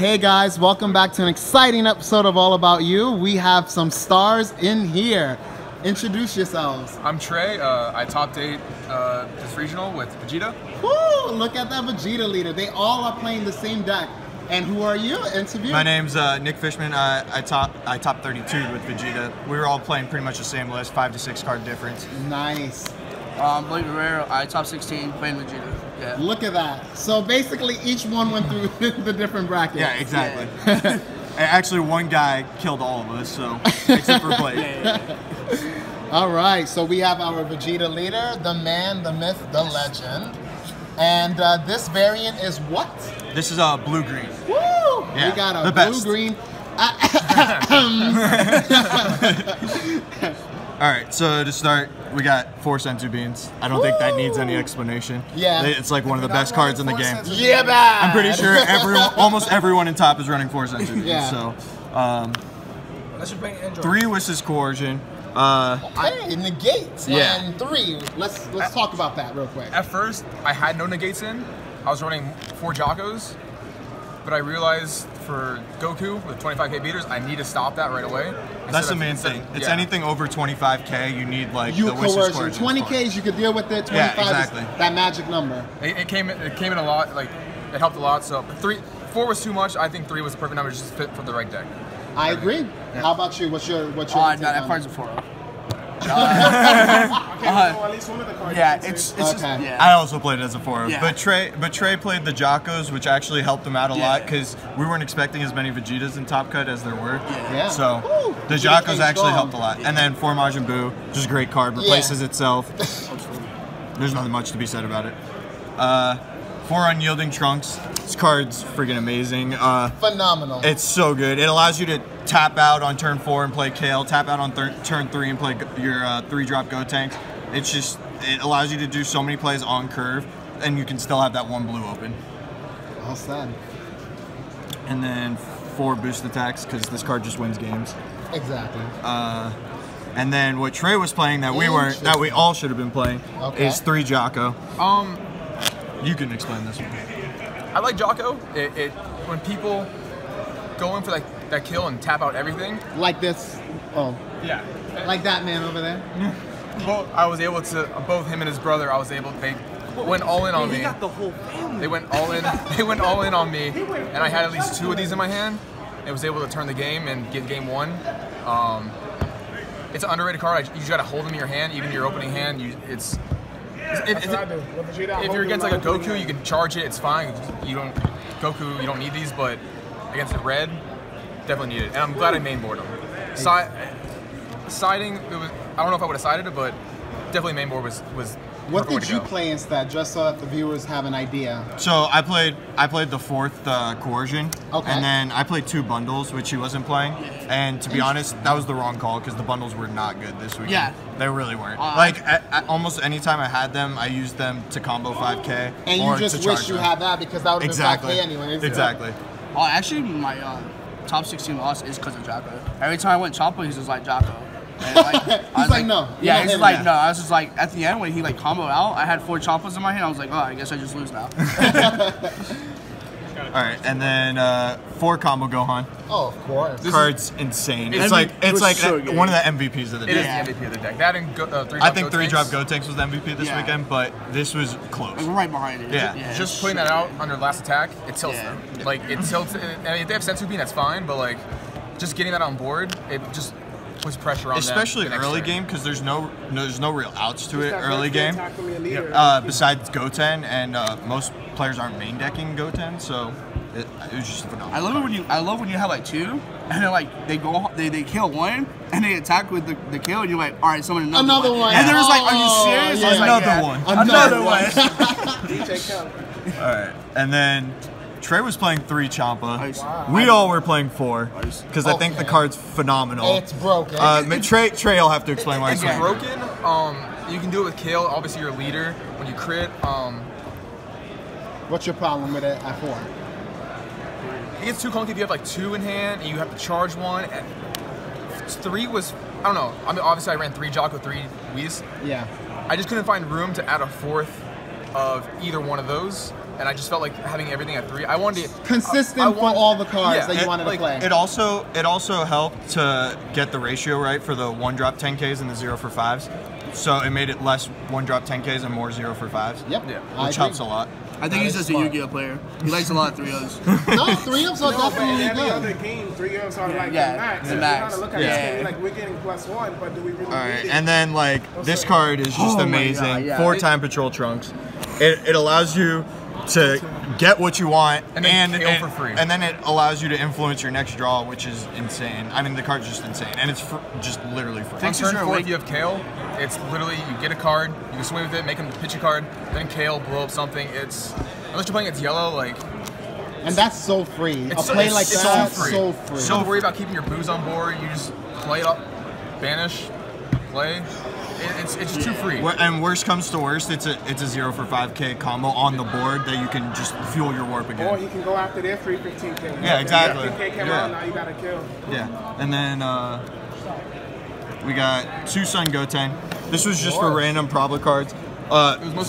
Hey guys, welcome back to an exciting episode of All About You. We have some stars in here. Introduce yourselves. I'm Trey. I topped 8 this regional with Vegeta. Woo! Look at that Vegeta leader. They all are playing the same deck. And who are you? Interview. My name's Nick Fishman. I top 32 with Vegeta. We were all playing pretty much the same list, 5 to 6 card difference. Nice. Blake Guerrero, I top 16, playing Vegeta. Yeah. Look at that. So basically each one went through the different brackets. Yeah, exactly. Yeah. Actually, one guy killed all of us, so except for Blake. All right, so we have our Vegeta leader, the man, the myth, the legend. And this variant is what? This is blue-green. Woo! Yeah, We got a the best. blue-green. All right, so to start, we got 4 Senzu Beans. I don't think that needs any explanation. Yeah. It's like one of the best cards in the game. Yeah, man. I'm pretty sure almost everyone in top is running 4 Senzu Beans. Yeah. So, Let's just bring Android. 3 Wishes Coercion. Hey, negates. Yeah. And 3. Let's talk about that real quick. At first, I had no negates in. I was running 4 Jockos, but I realized for Goku with 25k beaters, I need to stop that right away. That's the main thing. It's anything over 25k, you need like You the Wishes coercion. Coercion. 20Ks, you could deal with it. 25 Yeah, exactly. is that magic number. It came in a lot. Like it helped a lot. So 4 was too much. I think 3 was the perfect number to just fit for the right deck. I agree. Yeah. How about you? What's your No, take on that it? card's a 4-0. At least one of the cards. Yeah, it's Okay. just, yeah. I also played it as a 4. Yeah. But Trey played the Jockos, which actually helped him out a lot because we weren't expecting as many Vegetas in Top Cut as there were. Yeah. So Woo. the Vegeta Jockos came actually strong. helped a lot. And then 4 Majin Buu, just a great card, replaces itself. There's nothing much to be said about it. 4 Unyielding Trunks. This card's freaking amazing. Phenomenal. It's so good. It allows you to tap out on turn 4 and play Kale, tap out on turn 3 and play your 3-drop Gotenks. It allows you to do so many plays on curve, and you can still have that 1 blue open. Well said. And then 4 boost attacks, because this card just wins games. Exactly. And then what Trey was playing that we weren't, that we all should have been playing, is 3 Jocko. You can explain this one. I like Jocko. It when people go in for that kill and tap out everything. Like this. Oh. Yeah. Like that man over there. Well, I was able to both him and his brother. They went all in on me. He got the whole family. They went all in. They went all in on me, and I had at least 2 of these in my hand. I was able to turn the game and get game 1. It's an underrated card. You just gotta hold them in your hand, even your opening hand. If you're against like a Goku, you can charge it. It's fine. You don't need these, but against a red, definitely need it. And I'm glad I mainboard them. Siding, I don't know if I would have sided it, but definitely mainboard was. What did you play instead, just so that the viewers have an idea? So I played the 4th Coercion, and then I played 2 bundles, which he wasn't playing. And to be honest, that was the wrong call because the bundles were not good this weekend. Yeah. They really weren't. Like almost any time I had them, I used them to combo 5k. And or you just to wish charge you them. had that because that would have been 5K anyways. Exactly. Actually, my top 16 loss is because of Jocko. Every time I went Chopper, he's just like Jocko. And He's like, no. Yeah, he's he's like, no. I was just like, at the end when he like comboed out, I had 4 Choppas in my hand. I was like, oh, I guess I just lose now. All right, and then 4 combo Gohan. Oh, of course. This card's insane. It's was like so good. one of the MVPs of the It day. is the MVP of the deck. That and 3-drop I think Gotenks. 3-drop Gotenks was the MVP this Yeah. weekend, but this was close. Like, right behind it. Yeah. Just putting that out under last attack, it tilts Yeah. them. Like it tilts. I mean, if they have Senzu Bean, that's fine. But like, just getting that on board, it just puts pressure on them. Especially the next early turn. game, because there's no real outs to it That early first game. attack from your leader. Besides Goten, and most players aren't main decking Goten, so it was just phenomenal. I love when you have like 2, and then like they kill 1, and they attack with the kill, and you're like, all right, someone another one. And they're just like, are you serious? yeah. I was like, Another yeah. one. Another one. DJ Kelly. All right, and then Trey was playing 3 Champa. Nice. We all were playing 4, because I think the Okay. card's phenomenal. It's broken. Trey will have to explain why It's it's broken. You can do it with Kale. Obviously, your leader. When you crit, What's your problem with it at 4? it gets too clunky if you have like 2 in hand and you have to charge 1. And 3 was, I don't know. I mean, obviously I ran 3 Jocko, 3 Whis. Yeah. I just couldn't find room to add a 4th of either one of those. and I just felt like having everything at 3. I wanted to consistent for all the cards that you wanted to play. It also helped to get the ratio right for the 1-drop 10Ks and the 0 for 5s. So it made it less 1-drop 10Ks and more 0 for 5s. Yep. Yeah. Which helps a lot. I think he's just a Yu-Gi-Oh player. He likes a lot of 3-Os. No, 3-Os are definitely every good. other game, 3-Os are like Yeah, the max. the So max. you kind of look at this game, like, we're getting +1, but do we really All right, need it? and then like this card is just Oh my amazing. God, yeah. 4-time Patrol Trunks. It allows you to get what you want, And then KO for free. And then it allows you to influence your next draw, which is insane. I mean, the card's just insane, and it's just literally free. On turn 4, if you have Kale, it's literally you get a card, you can swing with it, make him pitch a card, then Kale blow up something. It's unless you're playing it's yellow, like. And that's so free. It's A play so- like it's that, so free. so free. You don't have to worry about keeping your booze on board. You just play it up, banish, play. It's just too free. And worst comes to worst, it's a 0 for 5K combo on the board that you can just fuel your warp Or again. he can go after their free 15K. Yeah, exactly. 15K came Yeah. out, now you gotta kill. Yeah, and then we got 2 Sun Goten. This was just for random Probla cards.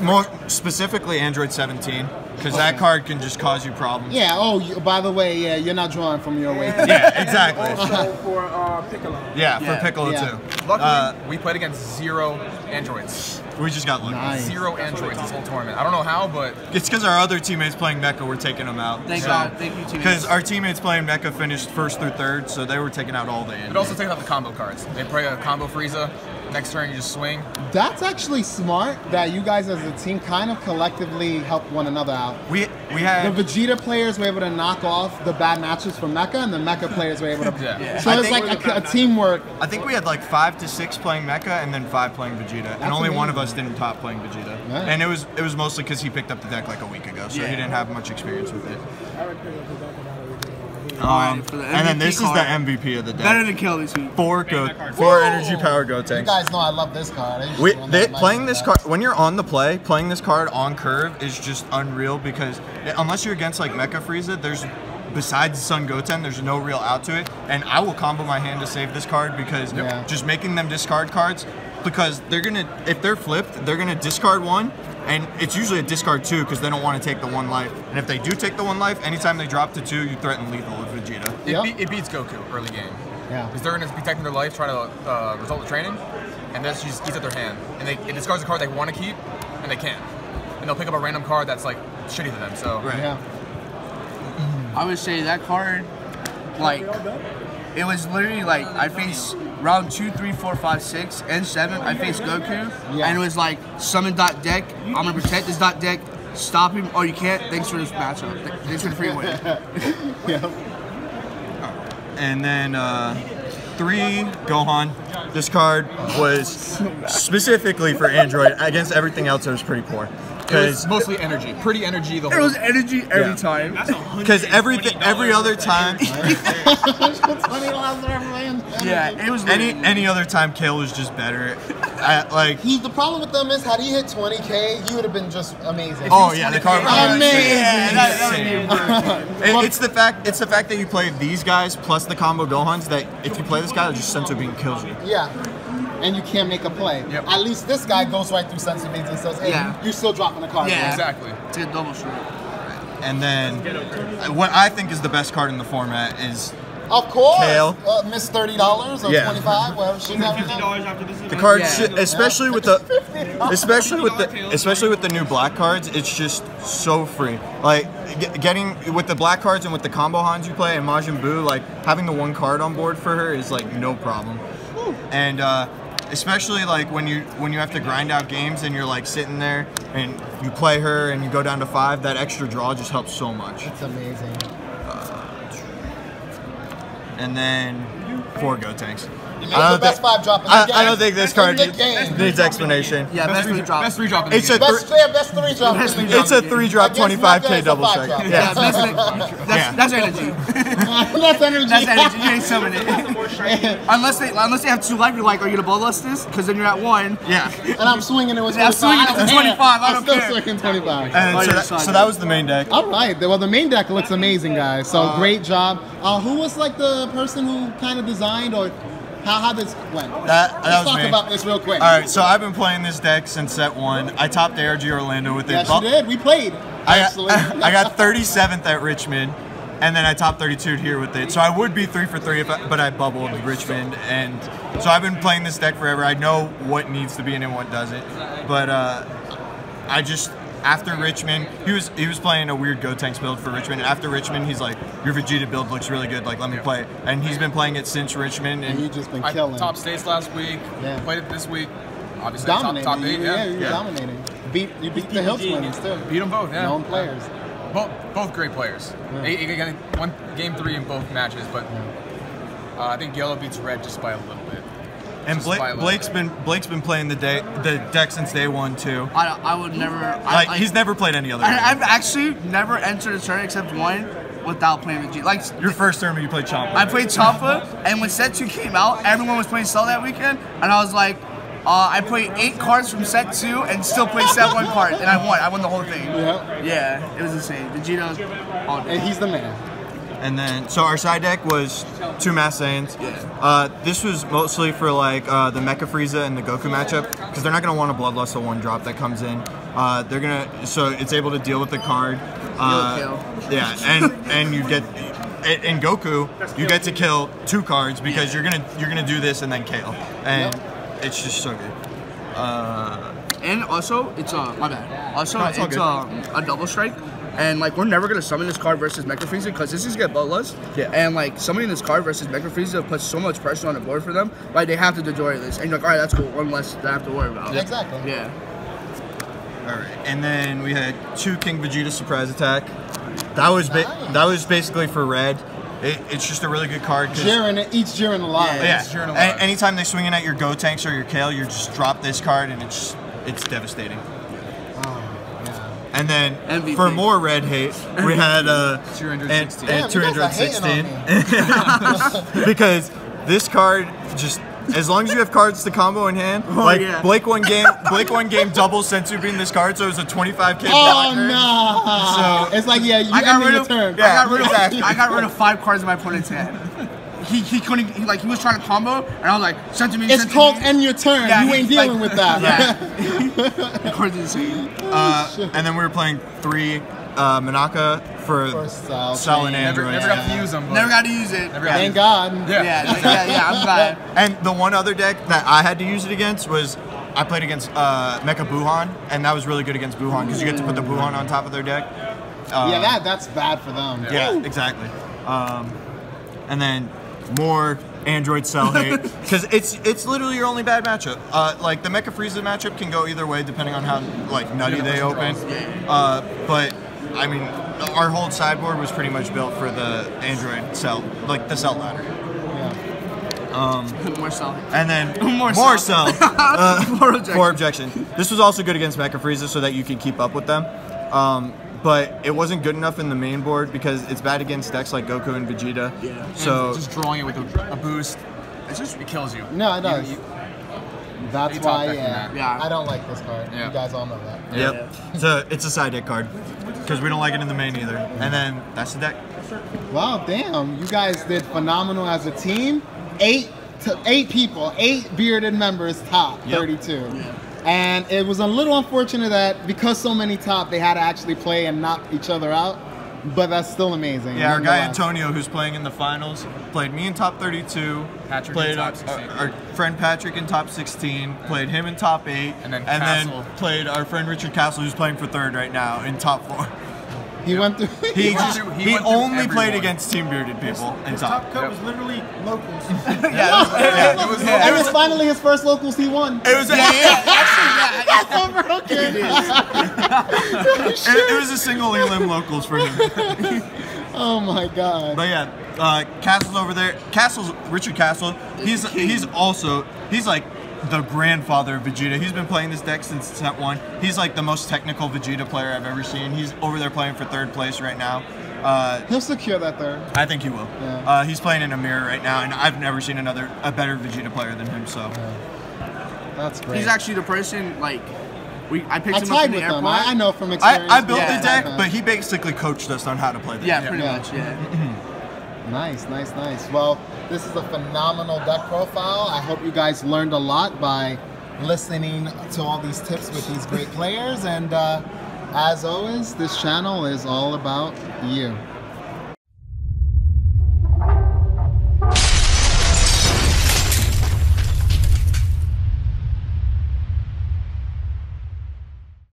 More specifically Android 17, because that card can just cause you problems. Yeah, by the way, yeah, you're not drawing from your way. Yeah, exactly. Also for Piccolo. Yeah, for Piccolo Yeah. too. Luckily, we played against 0 androids. We just got lucky. Nice. 0 androids this whole tournament. I don't know how, but It's because our other teammates playing Mecha were taking them out. Thank God. Thank you, Because teammates. our teammates playing Mecha finished 1st through 3rd, so they were taking out all the it androids. also takes out the combo cards. They play a combo Frieza. Next turn, you just swing. That's actually smart that you guys as a team kind of collectively help one another out. We The had Vegeta players were able to knock off the bad matches from Mecha, and the Mecha players were able to. Yeah. So I it's think like a teamwork. I think we had like 5 to 6 playing Mecha and then 5 playing Vegeta, and That's only one of amazing. us didn't top playing Vegeta. Yeah. And it was mostly because he picked up the deck like a week ago, so he didn't have much experience with it. I would pick up the deck about it. For the And then MVP this is the card. MVP of the Better deck. than Kill this week. 4 energy power You Gotenks. guys know I love this card. I usually run that Playing Mecha this deck. card when you're on the play, playing this card on curve is just unreal because unless you're against like Mecha Frieza, there's besides Sun Goten, there's no real out to it. And I will combo my hand to save this card because just making them discard cards because if they're flipped, they're gonna discard 1. And it's usually a discard 2 because they don't want to take the 1 life. And if they do take the 1 life, anytime they drop to 2, you threaten lethal with Vegeta. It beats Goku early game. Yeah. Because they're going to be taking their life, trying to result the training, and that's just eats at their hand. And it discards a card they want to keep, and they can't. And they'll pick up a random card that's like shitty to them. So Yeah. I would say that card, like, it was literally like I faced round 2, 3, 4, 5, 6, and 7. I faced Goku, and it was like summon dot deck. I'm gonna protect this dot deck. Stop him. Oh, you can't. Thanks for this matchup. Thanks for the free win. Yeah. And then 3 Gohan. This card was specifically for Android. Against everything else, it was pretty poor. it was mostly energy, pretty energy the It whole. was energy every time. Because every other time, Yeah, it was any other time, Kale was just better. The problem with them is, had he hit 20K, he would have been just amazing. Oh yeah, the card. Amazing. It's the fact that you play these guys plus the combo Gohans that if you play this guy, it just sense of being kills you. Yeah. And you can't make a play. Yep. At least this guy goes right through sense of beans and says, hey, you're still dropping the card. Yeah. Exactly. It's a double shot. And then what I think is the best card in the format is Of course. Kale. Miss $30 or $25, whatever she's having. the card, especially with the new black cards. It's just so free. Like getting with the black cards and with the combo Hans you play and Majin Buu, like having the 1 card on board for her is like no problem. And especially like when you have to grind out games and you're like sitting there and you play her and you go down to 5, that extra draw just helps so much. It's amazing. And then 4 Gotenks. The best 5 drop in the game. I don't think this card In the game. needs explanation. Yeah, best three drop. Best 3 drop in the It's game. a Best 3 drop. Best in the three It's a game. 3-drop Against 25K Mecca, it's a double 5 check. drop. Yeah. That's energy. That's energy. That's energy. You ain't summon it. unless they have 2 life, you're like, are you gonna ball us this? Because then you're at 1. Yeah. And I'm swinging it with 25. Yeah, I'm swinging it with 25, I I'm don't still care. swinging 25. And so that was the main deck. All right. Well, the main deck looks amazing, guys. So great job. Who was like the person who kind of designed or How this went? That Let's was talk me. about this real quick. All right, so I've been playing this deck since set 1. I topped ARG Orlando with it. Yes, you did. We played. Actually, I got 37th at Richmond, and then I topped 32 here with it. So I would be 3 for 3, but I bubbled Richmond, and so I've been playing this deck forever. I know what needs to be in and what doesn't, but I just after Richmond, he was playing a weird Gotenks build for Richmond. After Richmond, he's like, your Vegeta build looks really good. Like, let me play it. And he's been playing it since Richmond, and and you've just been I killing. top states last week. Yeah. Played it this week. Obviously, Dominating. top 8. Yeah, you're dominating. You beat the Hill twins too. Beat them both. Yeah. Known players. Both great players. Yeah. One game 3 in both matches, but I think yellow beats red just by a little bit. And Blake's been playing the deck since day 1 too. I would never. He's never played any other. I've actually never entered a tournament except one without playing Vegeta. Like Your first tournament, you played Champa. I played Champa, and when set 2 came out, everyone was playing Cell that weekend, and I was like, I played 8 cards from set 2 and still played set 1 card, and I won. I won the whole thing. Yeah, it was insane. Vegeta all day. And he's the man. And then, so our side deck was 2 Mass Saiyans. Yeah. This was mostly for like the Mecha Frieza and the Goku matchup, because they're not gonna want a Bloodlust, a 1-drop that comes in. They're gonna, so it's able to deal with the card. Yeah, and you get in Goku, you get to kill 2 cards because you're gonna do this and then KO, and it's just so good. And also, it's my bad. Also, No, it's all it's good. a double strike. And like we're never gonna summon this card versus Mecha Frieza because this is get Bloodlust. Yeah. And like summoning this card versus Mecha Frieza puts so much pressure on the board for them. Like they have to Dojori this, and you're like, all right, that's cool. One less to have to worry about. Exactly. Yeah. All right, and then we had 2 King Vegeta surprise attack. That was basically for red. It's just a really good card. Jiren, each Jiren alive. Yeah. Anytime they swing in at your Gotenks or your Kale, you just drop this card, and it's devastating. And then MVP. for more red hate, we had 216. and Damn, you guys are 216 because this card just. As long as you have cards to combo in hand, Blake one game double Sensu beam this card, so it was a 25k blocker. Oh no! So it's like you ended your turn. I got rid of 5 cards in my opponent's hand. He couldn't. He was trying to combo, and I was like, Sensu beam. It's called end your turn. Yeah, you ain't dealing with that. Yeah. The card's insane. And then we were playing 3 Manaka for Cell and Android. Never got to use them. Never got to use it. Thank God. Yeah, I'm glad. And the one other deck that I had to use it against was I played against Mecha Buhan, and that was really good against Buhan because you get to put the Buhan on top of their deck. Yeah, that's bad for them. Yeah, exactly. And then more Android Cell hate because it's literally your only bad matchup. Like the Mecha Frieza matchup can go either way depending on how like nutty they open. But I mean, our whole sideboard was pretty much built for the Android Cell, like the Cell ladder. More Cell. And then More Cell. More objection. This was also good against Mecha Frieza so that you can keep up with them. But it wasn't good enough in the main board because it's bad against decks like Goku and Vegeta. Yeah. So and just drawing it with a boost, it kills you. No, it does. That's why, Yeah. I don't like this card. Yeah. You guys all know that. Yep. It's a side deck card because we don't like it in the main either. And then that's the deck. Wow, damn. You guys did phenomenal as a team. 8 people, 8 bearded members top 32. Yeah. And it was a little unfortunate that because so many top, they had to actually play and knock each other out. But that's still amazing. Yeah, our guy Antonio, who's playing in the finals, played me in top 32. Patrick played in top 16. Our friend Patrick in top 16. Played him in top 8. And then played our friend Richard Castle, who's playing for 3rd right now, in top 4. He went through. He only everyone. played against team bearded people in top. Top cut was literally locals. And it was finally his first locals he won. It was That's over. Okay. it was a single elim locals for him. Oh my God. But yeah, Castle's over there. Richard Castle. He's like the grandfather of Vegeta. He's been playing this deck since set 1. He's like the most technical Vegeta player I've ever seen. He's over there playing for 3rd place right now. He'll secure that 3rd. I think he will. Yeah. He's playing in a mirror right now, and I've never seen a better Vegeta player than him. So That's great. He's actually the person I picked I him up tied in the with him. airport. I know from experience. I built Yeah. the deck, but he basically coached us on how to play the deck. Yeah, pretty much. Yeah. Nice, nice, nice. Well, this is a phenomenal deck profile. I hope you guys learned a lot by listening to all these tips with these great players. And as always, this channel is all about you.